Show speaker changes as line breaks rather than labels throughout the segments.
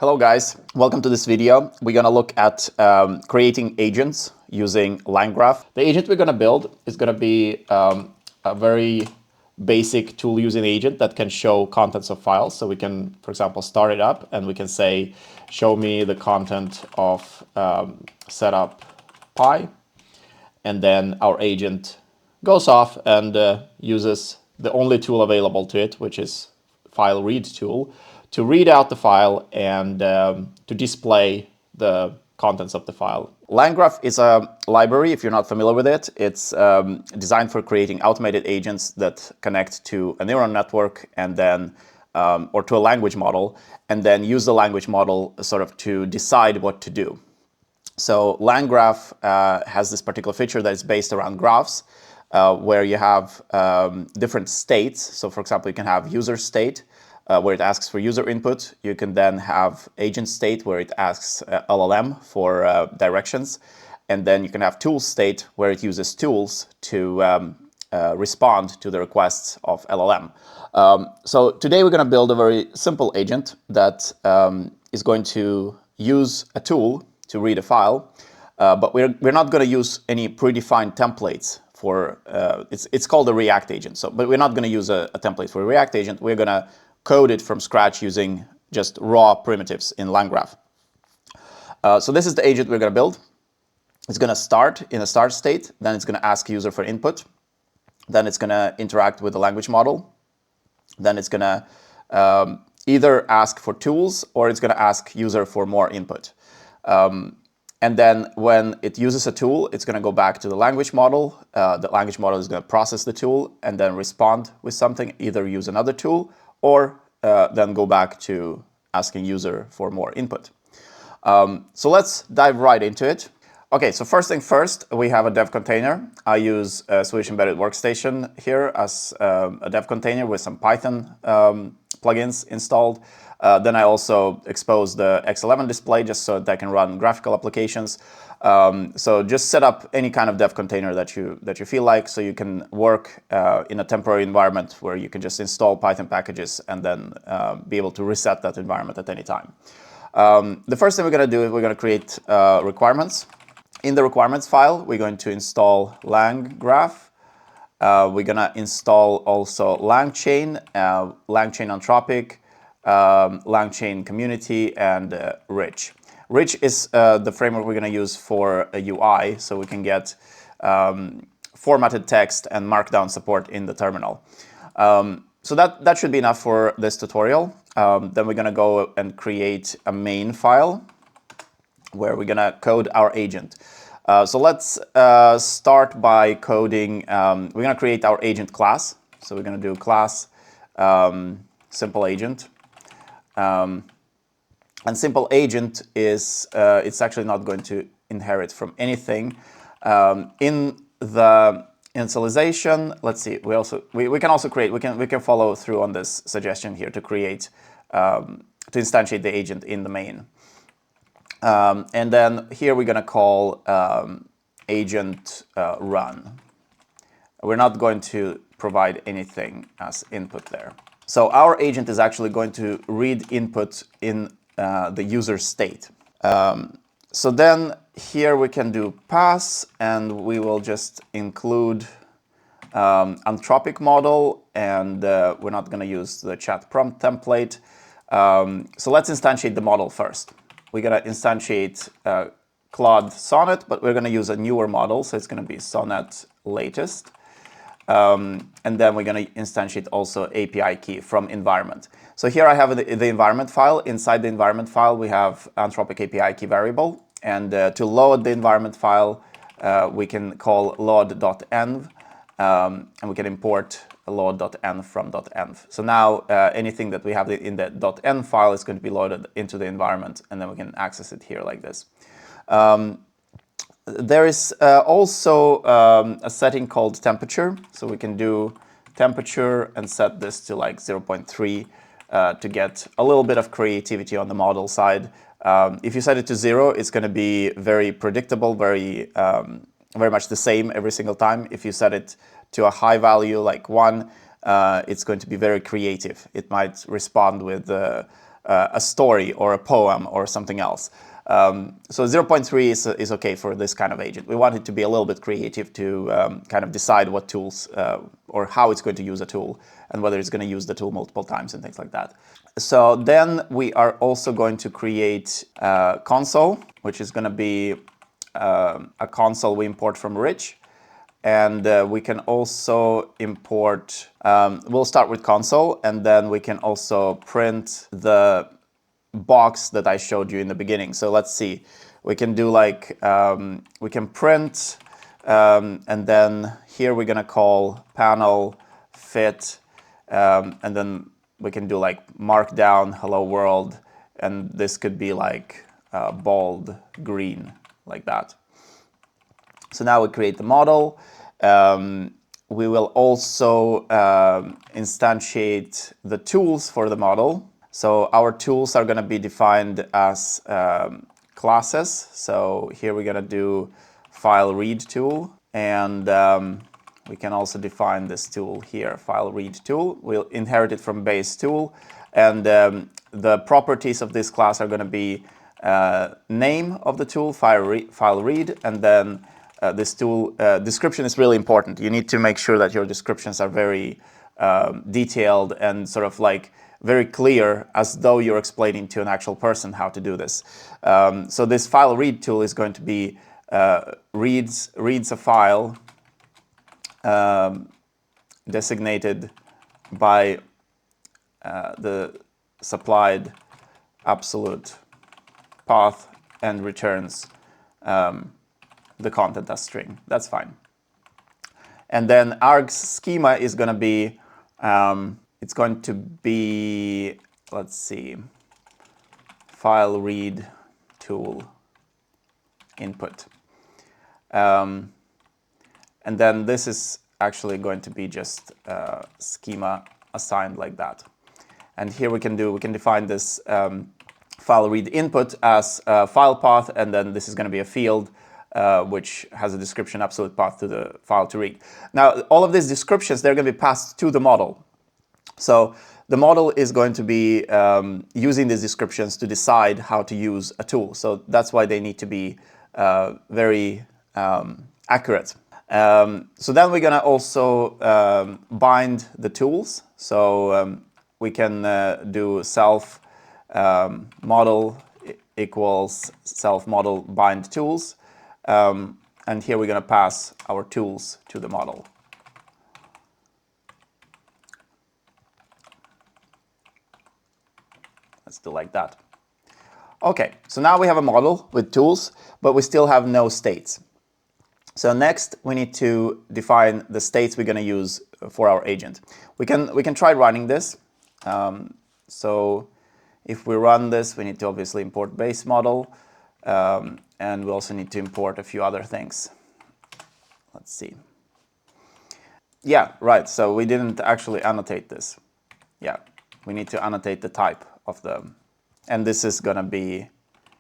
Hello guys, welcome to this video. We're going to look at creating agents using LangGraph. The agent we're going to build is going to be a very basic tool using agent that can show contents of files. So we can, for example, start it up and we can say, show me the content of setup pi. And then our agent goes off and uses the only tool available to it, which is file read tool, to read out the file and to display the contents of the file. LangGraph is a library, if you're not familiar with it. It's designed for creating automated agents that connect to a neural network and then, or to a language model, and then use the language model sort of to decide what to do. So LangGraph has this particular feature that is based around graphs, where you have different states. So for example, you can have user state, where it asks for user input. You can then have agent state, where it asks LLM for directions. And then you can have tool state, where it uses tools to respond to the requests of LLM. So today we're going to build a very simple agent that is going to use a tool to read a file, but we're not going to use any predefined templates for, it's called a React agent. So, but we're not going to use a template for a React agent. We're going to code it from scratch using just raw primitives in LangGraph. So this is the agent we're going to build. It's going to start in a start state, then it's going to ask user for input, then it's going to interact with the language model, then it's going to either ask for tools or it's going to ask user for more input. And then when it uses a tool, it's going to go back to the language model. The language model is going to process the tool and then respond with something, either use another tool or then go back to asking user for more input. So let's dive right into it. Okay, so first thing first, we have a dev container. I use a Swedish Embedded Workstation here as a dev container with some Python plugins installed. Then I also expose the X11 display just so that I can run graphical applications. So just set up any kind of dev container that you feel like, so you can work in a temporary environment where you can just install Python packages and then be able to reset that environment at any time. The first thing we're going to do is we're going to create requirements. In the requirements file, we're going to install LangGraph. We're going to install also LangChain, LangChain Anthropic, LangChain Community, and Rich. Rich is the framework we're going to use for a UI, so we can get formatted text and markdown support in the terminal. So that should be enough for this tutorial. Then we're going to go and create a main file where we're going to code our agent. So let's start by coding. We're going to create our agent class. So we're going to do class simple agent. And simple agent is, it's actually not going to inherit from anything. In the initialization, let's see, we can also create, we can follow through on this suggestion here to create, to instantiate the agent in the main. And then here we're going to call agent run. We're not going to provide anything as input there. So our agent is actually going to read input in the user state. So then here we can do pass, and we will just include Anthropic model, and we're not going to use the chat prompt template. So let's instantiate the model first. We're going to instantiate Claude Sonnet, but we're going to use a newer model, so it's going to be Sonnet latest. And then we're going to instantiate also API key from environment. So here I have the environment file. Inside the environment file, we have Anthropic API key variable. And to load the environment file, we can call load.env, and we can import load.env from .env. So now anything that we have in the .env file is going to be loaded into the environment, and then we can access it here like this. There is also a setting called temperature. So we can do temperature and set this to like 0.3 to get a little bit of creativity on the model side. If you set it to 0, it's going to be very predictable, very much the same every single time. If you set it to a high value like 1, it's going to be very creative. It might respond with a story or a poem or something else. So 0.3 is okay for this kind of agent. We want it to be a little bit creative to kind of decide what tools or how it's going to use a tool and whether it's going to use the tool multiple times and things like that. So then we are also going to create a console, which is going to be a console we import from Rich. And we can also import, we'll start with console, and then we can also print the box that I showed you in the beginning. So let's see, we can do like, we can print, and then here we're gonna call panel fit, and then we can do like markdown hello world, and this could be like bold green, like that. So now we create the model. We will also instantiate the tools for the model. So our tools are going to be defined as classes. So here we're going to do file read tool, and we can also define this tool here, file read tool. We'll inherit it from base tool, and the properties of this class are going to be name of the tool, file read, and then this tool description is really important. You need to make sure that your descriptions are very detailed and sort of like very clear, as though you're explaining to an actual person how to do this. So this file read tool is going to be reads a file designated by the supplied absolute path and returns the content as string. That's fine. And then args schema is going to be, it's going to be, let's see, file read tool input. And then this is actually going to be just schema assigned like that. And here we can define this file read input as a file path, and then this is going to be a field which has a description absolute path to the file to read. Now, all of these descriptions, they're going to be passed to the model. So the model is going to be using these descriptions to decide how to use a tool. So that's why they need to be very accurate. So then we're going to also bind the tools. So we can do self model equals self model bind tools. And here we're going to pass our tools to the model. Let's do like that. Okay, so now we have a model with tools, but we still have no states. So next we need to define the states we're going to use for our agent. We can try running this. So if we run this, we need to obviously import base model. And we also need to import a few other things. Let's see. Yeah, right. So we didn't actually annotate this. Yeah, we need to annotate the type of the, and this is going to be,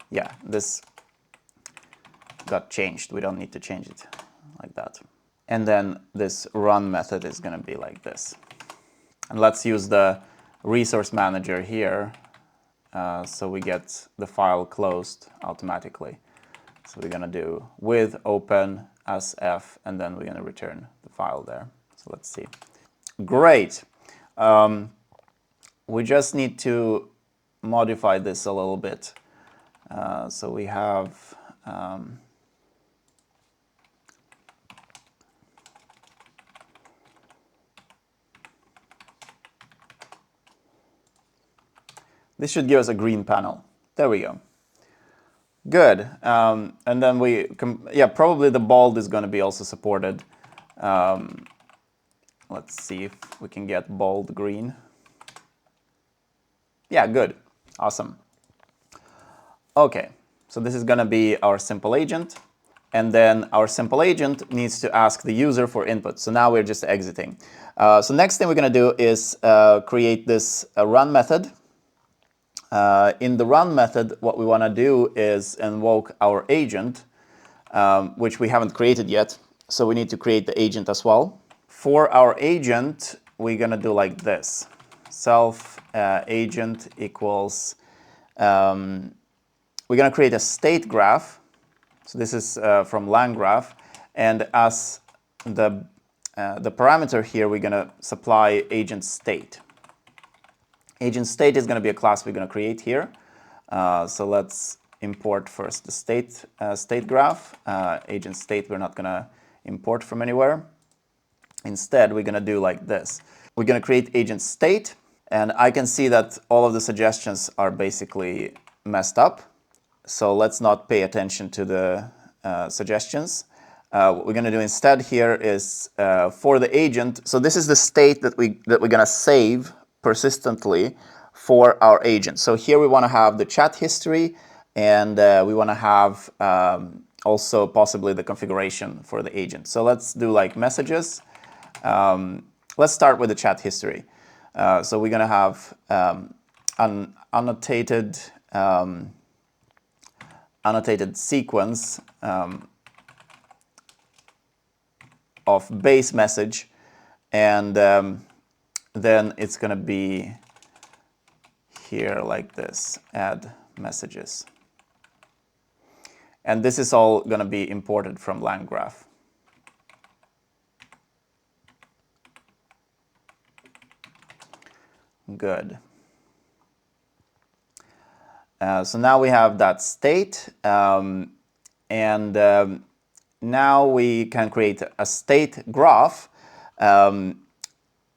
yeah, this got changed. We don't need to change it like that. And then this run method is going to be like this. And let's use the resource manager here. So we get the file closed automatically. So we're going to do with open as f, and then we're going to return the file there. So let's see. Great. We just need to modify this a little bit. So we have this should give us a green panel. There we go. Good. And then yeah, probably the bold is going to be also supported. Let's see if we can get bold green. Yeah, good. Awesome. Okay, so this is going to be our simple agent. And then our simple agent needs to ask the user for input. So now we're just exiting. So next thing we're going to do is create this run method. In the run method, what we want to do is invoke our agent, which we haven't created yet. So we need to create the agent as well. For our agent, we're going to do like this. self agent equals, we're going to create a state graph. So this is from LangGraph, and as the parameter here, we're going to supply agent state. Agent state is going to be a class we're going to create here. So let's import first the state graph. Agent state we're not going to import from anywhere. Instead, we're going to do like this. We're going to create agent state, and I can see that all of the suggestions are basically messed up. So let's not pay attention to the suggestions. What we're going to do instead here is for the agent. So this is the state that we're going to save persistently for our agent. So here we want to have the chat history, and we want to have also possibly the configuration for the agent. So let's do like messages. Let's start with the chat history. So we're going to have an annotated sequence of base message, and then it's going to be here like this, add messages. And this is all going to be imported from LangGraph. Good. So now we have that state, and now we can create a state graph,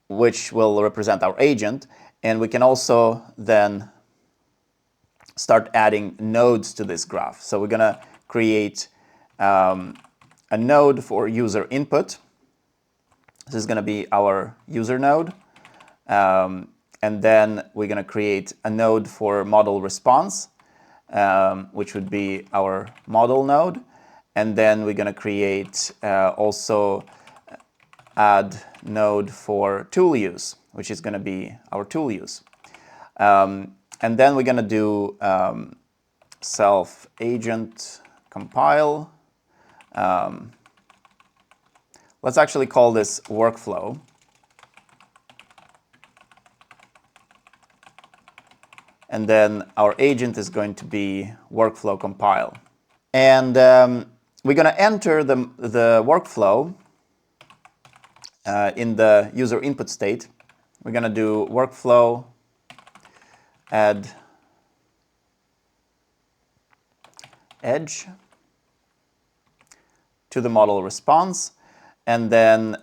which will represent our agent, and we can also then start adding nodes to this graph. So we're going to create a node for user input. This is going to be our user node. And then we're going to create a node for model response, which would be our model node. And then we're going to create also add node for tool use, which is going to be our tool use. And then we're going to do self agent compile. Let's actually call this workflow. And then our agent is going to be workflow compile. And we're going to enter the workflow in the user input state. We're going to do workflow add edge to the model response. And then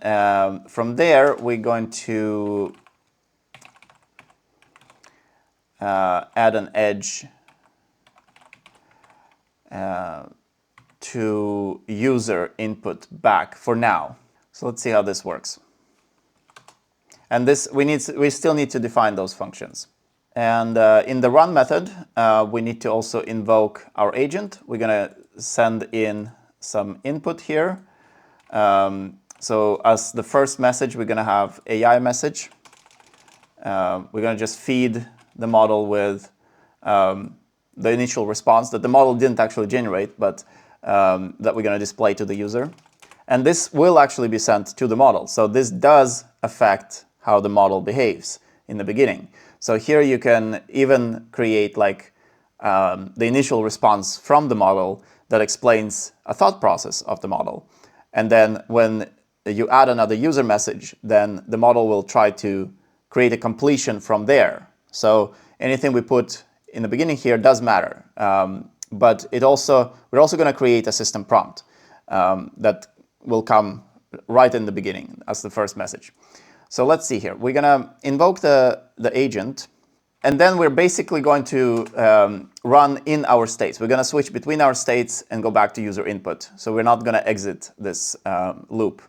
from there, we're going to add an edge to user input back for now. So let's see how this works. And this we still need to define those functions. And in the run method, we need to also invoke our agent. We're going to send in some input here. So as the first message, we're going to have AI message. We're going to just feed the model with the initial response that the model didn't actually generate, but that we're going to display to the user. And this will actually be sent to the model. So this does affect how the model behaves in the beginning. So here you can even create like the initial response from the model that explains a thought process of the model. And then when you add another user message, then the model will try to create a completion from there. So anything we put in the beginning here does matter. But we're also going to create a system prompt that will come right in the beginning as the first message. So let's see here. We're going to invoke the agent, and then we're basically going to run in our states. We're going to switch between our states and go back to user input. So we're not going to exit this loop.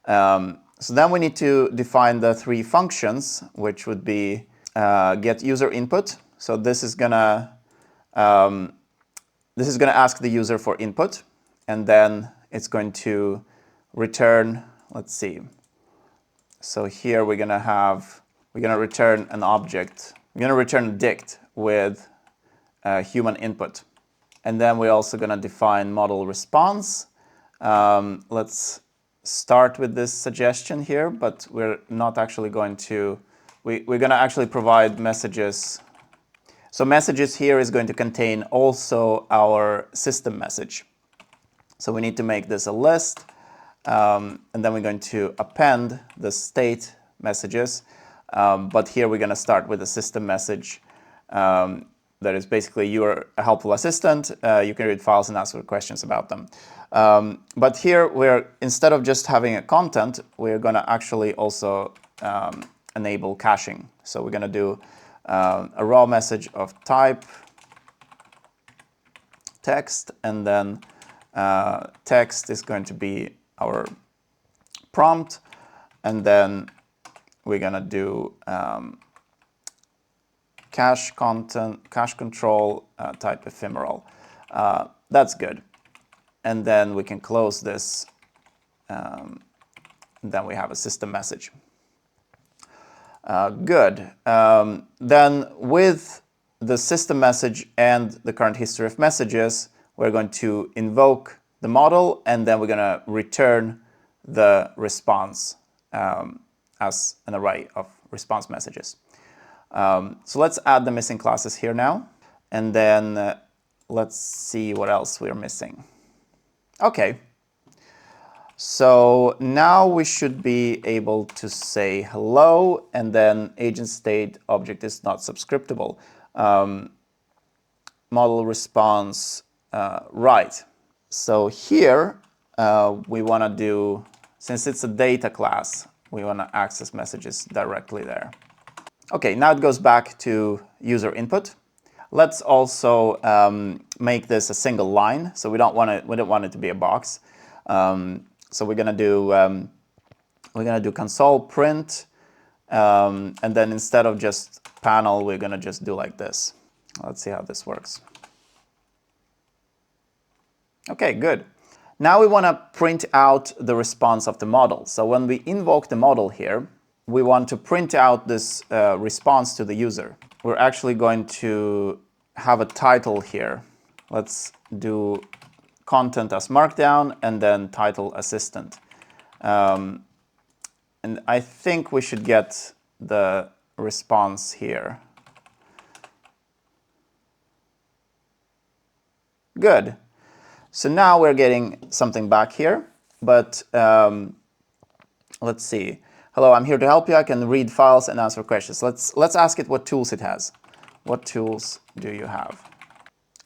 So then we need to define the three functions, which would be get user input. So this is going to ask the user for input, and then it's going to return. Let's see. So here we're going to return an object. We're going to return a dict with human input. And then we're also going to define model response. Let's start with this suggestion here, but we're not actually going to we're going to actually provide messages. So messages here is going to contain also our system message. So we need to make this a list, and then we're going to append the state messages. But here we're going to start with a system message that is basically you're a helpful assistant. You can read files and answer questions about them. But here instead of just having a content, we're going to actually also enable caching. So we're going to do a raw message of type text, and then text is going to be our prompt, and then we're going to do cache control type ephemeral. That's good. And then we can close this. Then we have a system message. Good. Then with the system message and the current history of messages, we're going to invoke the model, and then we're going to return the response as an array of response messages. So let's add the missing classes here now, and then let's see what else we're missing. Okay. So now we should be able to say hello, and then agent state object is not subscriptable. Model response right. So here we want to do, since it's a data class, we want to access messages directly there. Okay, now it goes back to user input. Let's also make this a single line. So we don't want it to be a box. So we're gonna do console print, and then instead of just panel, we're gonna just do like this. Let's see how this works. Okay, good. Now we want to print out the response of the model. So when we invoke the model here, we want to print out this response to the user. We're actually going to have a title here. Let's do content as markdown and then title assistant. And I think we should get the response here. Good. So now we're getting something back here, but let's see. Hello, I'm here to help you. I can read files and answer questions. Let's ask it what tools it has. What tools do you have?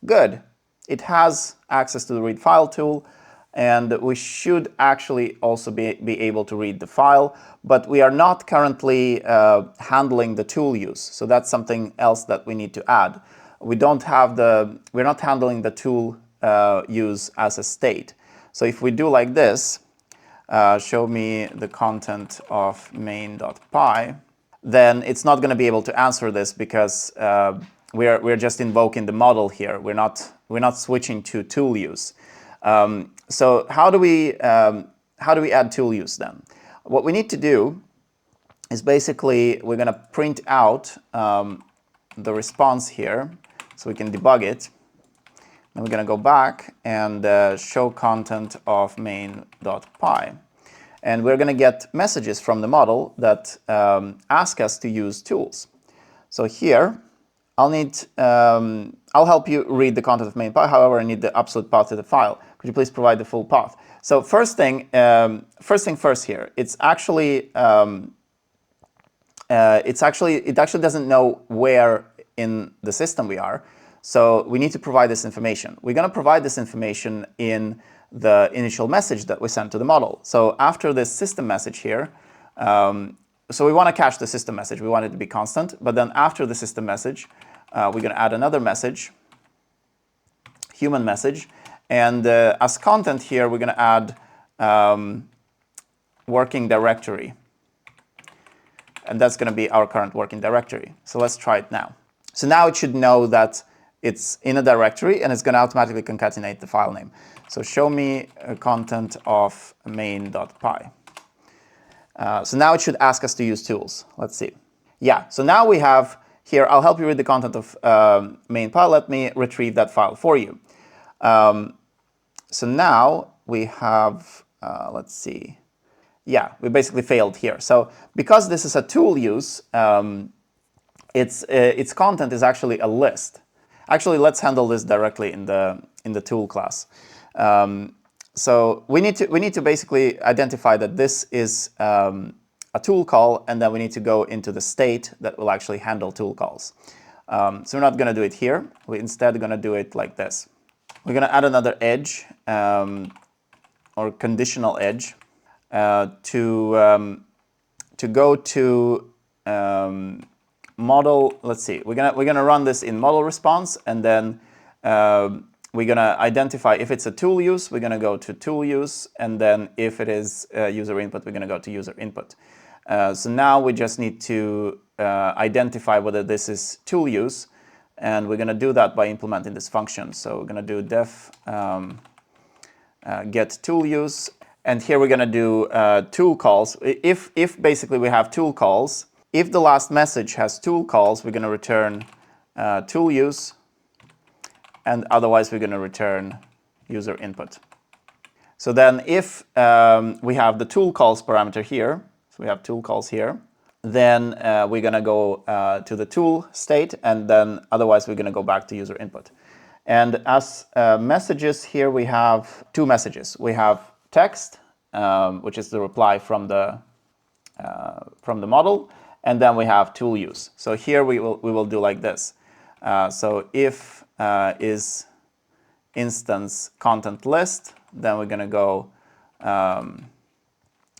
Good. It has access to the read file tool, and we should actually also be able to read the file, but we are not currently handling the tool use. So that's something else that we need to add. We're not handling the tool use as a state. So if we do like this, show me the content of main.py, then it's not going to be able to answer this because we're just invoking the model here. We're not switching to tool use. So how do we add tool use then? What we need to do is basically we're going to print out the response here so we can debug it. Then we're going to go back and show content of main.py. And we're going to get messages from the model that ask us to use tools. So here, I'll help you read the content of main.py. However, I need the absolute path to the file. Could you please provide the full path? So first thing first here. It actually doesn't know where in the system we are. So we need to provide this information. We're going to provide this information in the initial message that we sent to the model. So after this system message here, so we want to cache the system message. We want it to be constant. But then after the system message, we're going to add another message, human message. And as content here, we're going to add working directory. And that's going to be our current working directory. So let's try it now. So now it should know that it's in a directory, and it's going to automatically concatenate the file name. So show me content of main.py. So now it should ask us to use tools. Let's see. Yeah, so now we have here, I'll help you read the content of main.py. Let me retrieve that file for you. So now we have, let's see. yeah, we basically failed here. So because this is a tool use, its content is actually a list. Actually, let's handle this directly in the tool class. So we need to basically identify that this is a tool call, and then we need to go into the state that will actually handle tool calls. So we're not going to do it here. We're instead going to do it like this. We're going to add another edge, or conditional edge, to go to model. Let's see. We're gonna run this in model response, and then we're gonna identify if it's a tool use. We're gonna go to tool use, and then if it is user input, we're gonna go to user input. So now we just need to identify whether this is tool use, and we're gonna do that by implementing this function. So we're gonna do def get tool use, and here we're gonna do tool calls. If basically we have tool calls, if the last message has tool calls, we're gonna return tool use, and otherwise we're gonna return user input. So then if we have the tool calls parameter here, so we have tool calls here, then we're gonna go to the tool state, and then otherwise we're gonna go back to user input. And as messages here, we have two messages. We have text, which is the reply from the model, and then we have tool use. So here we will do like this. So if is instance content list, then we're going to go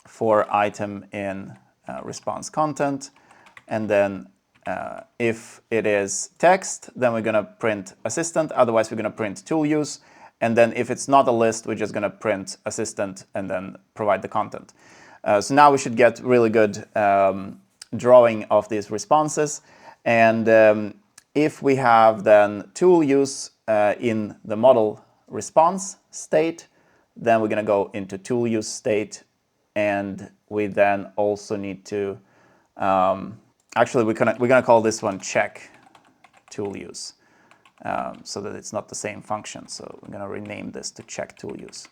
for item in response content, and then if it is text, then we're going to print assistant. Otherwise, we're going to print tool use. And then if it's not a list, we're just going to print assistant and then provide the content. So now we should get really good drawing of these responses. And if we have then tool use in the model response state, then we're going to go into tool use state. And we then also need to actually, we're gonna call this one check tool use, so that it's not the same function. So we're gonna rename this to check tool use.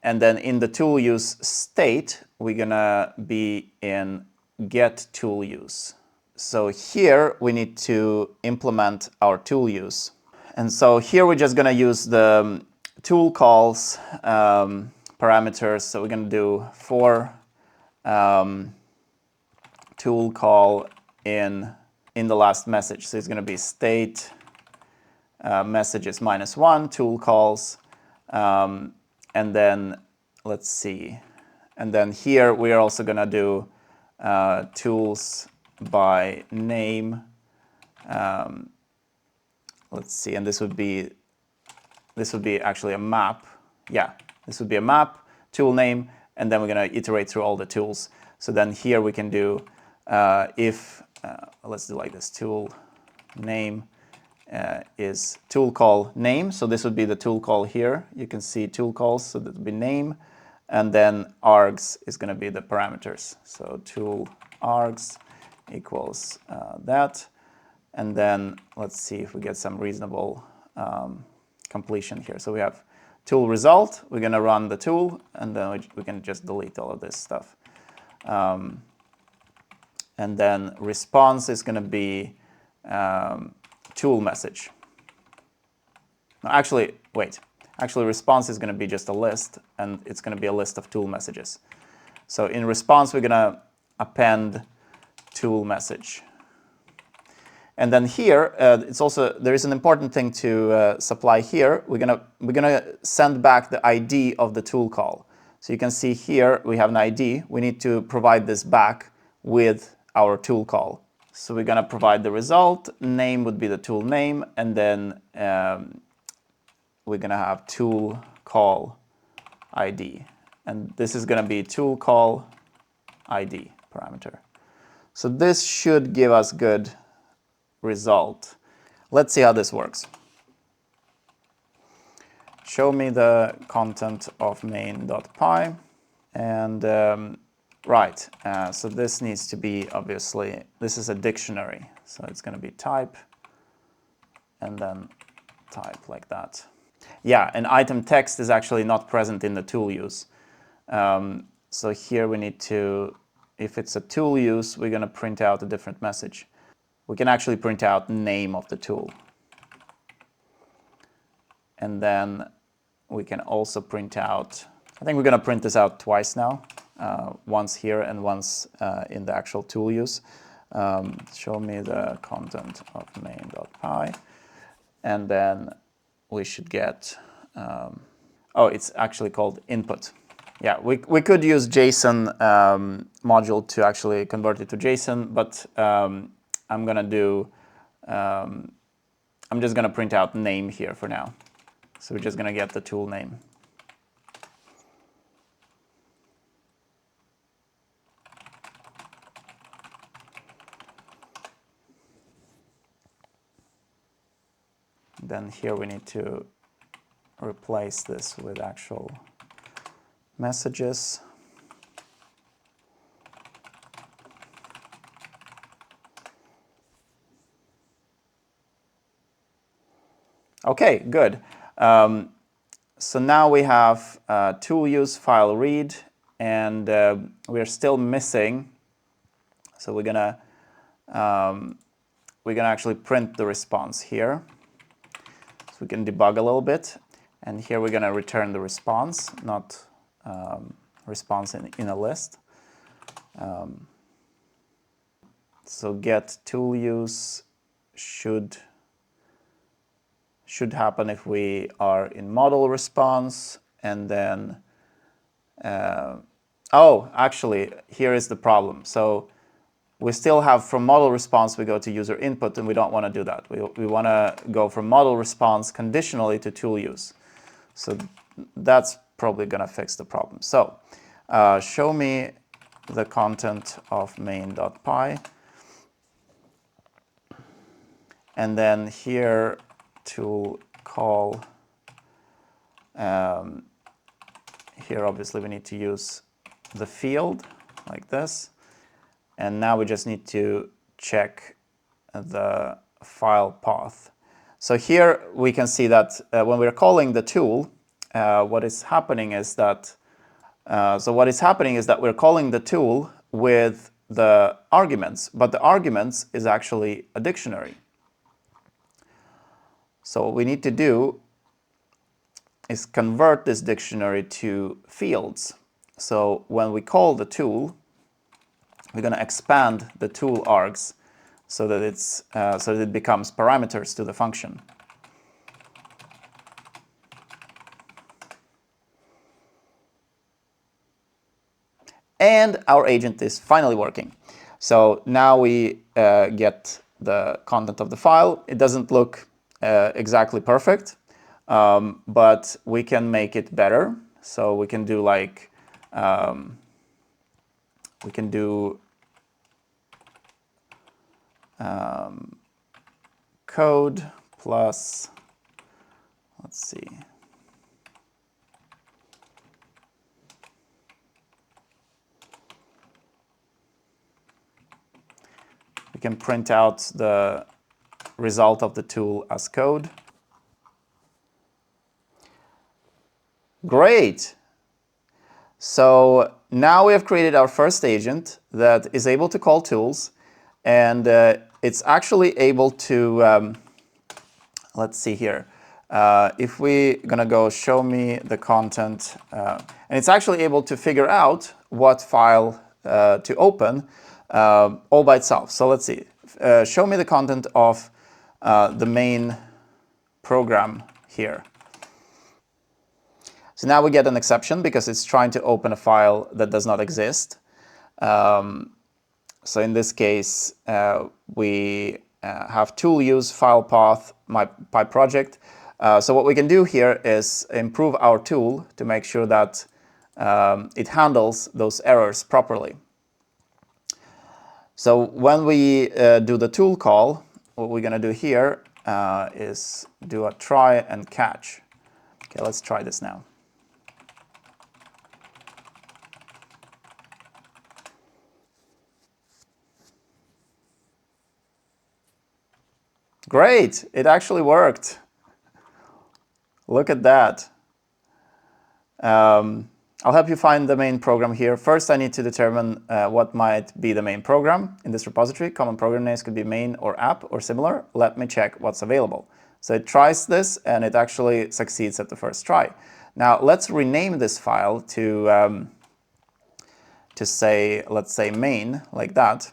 And then in the tool use state, we're gonna be in get tool use. So here we need to implement our tool use. And so here we're just gonna use the tool calls parameters. So we're gonna do for tool call in the last message. So it's going to be state messages -1 tool calls, and then let's see, and then here we are also going to do tools by name. Let's see, and this would be actually a map. Yeah, this would be a map tool name, and then we're going to iterate through all the tools. So then here we can do if, let's do like this, tool name is tool call name. So this would be the tool call here. You can see tool calls, so that would be name. And then args is going to be the parameters. So tool args equals that. And then let's see if we get some reasonable completion here. So we have tool result. We're going to run the tool, and then we can just delete all of this stuff. And then response is going to be tool message. No, actually, wait. Actually, response is going to be just a list, and it's going to be a list of tool messages. So in response, we're going to append tool message. And then here, there is an important thing to supply here. We're gonna send back the ID of the tool call. So you can see here we have an ID. We need to provide this back with our tool call. So we're gonna provide the result. Name would be the tool name, and then we're gonna have tool call ID, and this is gonna be tool call ID parameter. So this should give us good result. Let's see how this works. Show me the content of main.py, and right, so this needs to be, obviously, this is a dictionary, so it's going to be type, and then type like that. Yeah, and item text is actually not present in the tool use. So here we need to, if it's a tool use, we're going to print out a different message. We can actually print out name of the tool. And then we can also print out, I think we're going to print this out twice now, once here and once in the actual tool use. Show me the content of main.py. And then we should get, oh, it's actually called input. Yeah, we could use JSON module to actually convert it to JSON, but I'm going to do, I'm just going to print out name here for now. So we're just going to get the tool name. Then here we need to replace this with actual messages. Okay, good. So now we have tool use file read, and we're still missing. So we're gonna actually print the response here. So we can debug a little bit, and here we're gonna return the response, not response in a list. So get tool use should happen if we are in model response, and then oh, actually, here is the problem. So we still have from model response, we go to user input, and we don't want to do that. We want to go from model response conditionally to tool use. So that's probably going to fix the problem. So show me the content of main.py. And then here, tool call. Here, obviously, we need to use the field like this. And now we just need to check the file path. So here we can see that when we're calling the tool, what is happening is that we're calling the tool with the arguments, but the arguments is actually a dictionary. So what we need to do is convert this dictionary to fields. So when we call the tool, we're going to expand the tool args so that it becomes parameters to the function. And our agent is finally working. So now we get the content of the file. It doesn't look exactly perfect, but we can make it better. So we can do like, we can do code plus, let's see. We can print out the result of the tool as code. Great. So now we have created our first agent that is able to call tools, and it's actually able to, let's see here. If we're going to go show me the content, and it's actually able to figure out what file to open all by itself. So let's see. Show me the content of the main program here. So now we get an exception because it's trying to open a file that does not exist. So in this case, we have tool use file path my py project. So what we can do here is improve our tool to make sure that it handles those errors properly. So when we do the tool call, what we're going to do here is do a try and catch. Okay, let's try this now. Great, it actually worked. Look at that. I'll help you find the main program here. First, I need to determine what might be the main program in this repository. Common program names could be main or app or similar. Let me check what's available. So it tries this, and it actually succeeds at the first try. Now, let's rename this file to say, let's say main, like that.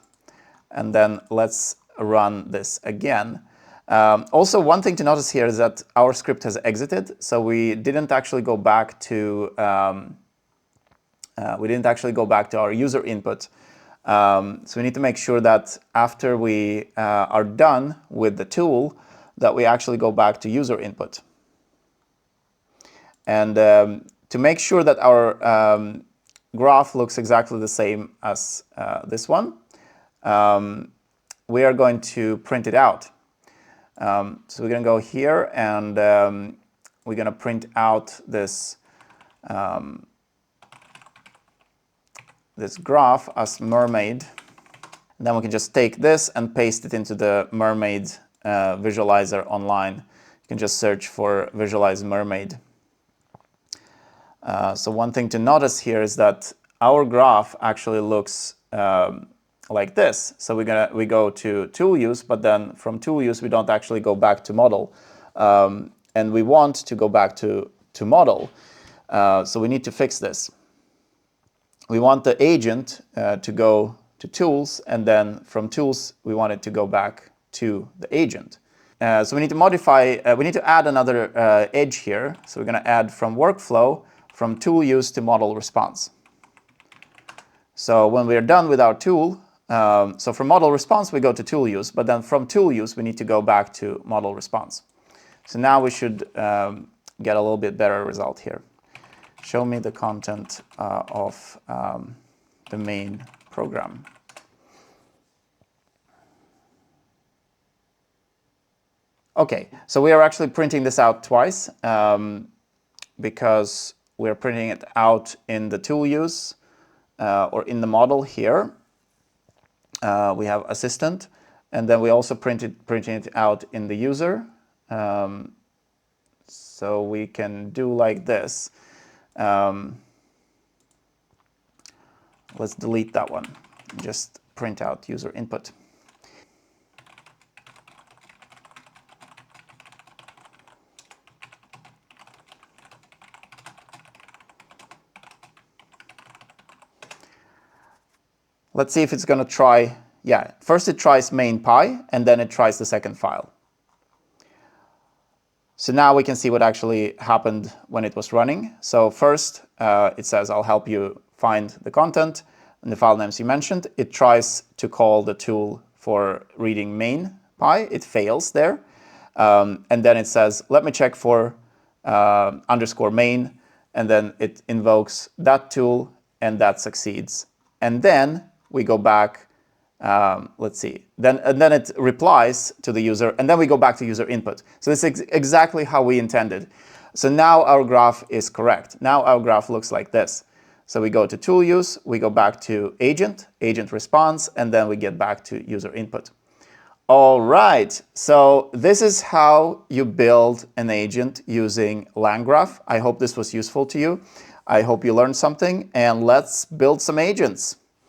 And then let's run this again. Also, one thing to notice here is that our script has exited, so we didn't actually go back to our user input. So we need to make sure that after we are done with the tool, that we actually go back to user input. And to make sure that our graph looks exactly the same as this one, we are going to print it out. So we're going to go here, and we're going to print out this this graph as mermaid. And then we can just take this and paste it into the mermaid visualizer online. You can just search for visualize mermaid. So one thing to notice here is that our graph actually looks like this. So we go to tool use, but then from tool use we don't actually go back to model, and we want to go back to model. So we need to fix this. We want the agent to go to tools, and then from tools we want it to go back to the agent. So we need to modify. We need to add another edge here. So we're going to add from workflow from tool use to model response. So when we are done with our tool, so from model response we go to tool use, but then from tool use we need to go back to model response. So now we should get a little bit better result here. Show me the content of the main program. Okay, so we are actually printing this out twice because we're printing it out in the tool use or in the model here. We have assistant, and then we also printing it out in the user. So we can do like this. Let's delete that one. Just print out user input. Let's see if it's going to try. Yeah, first it tries main.py, and then it tries the second file. So now we can see what actually happened when it was running. So first, it says, I'll help you find the content and the file names you mentioned. It tries to call the tool for reading main.py. It fails there. And then it says, let me check for underscore main. And then it invokes that tool, and that succeeds. And then we go back. Let's see. Then it replies to the user, and then we go back to user input. So this is exactly how we intended. So now our graph is correct. Now our graph looks like this. So we go to tool use, we go back to agent response, and then we get back to user input. All right. So this is how you build an agent using LangGraph. I hope this was useful to you. I hope you learned something, and let's build some agents.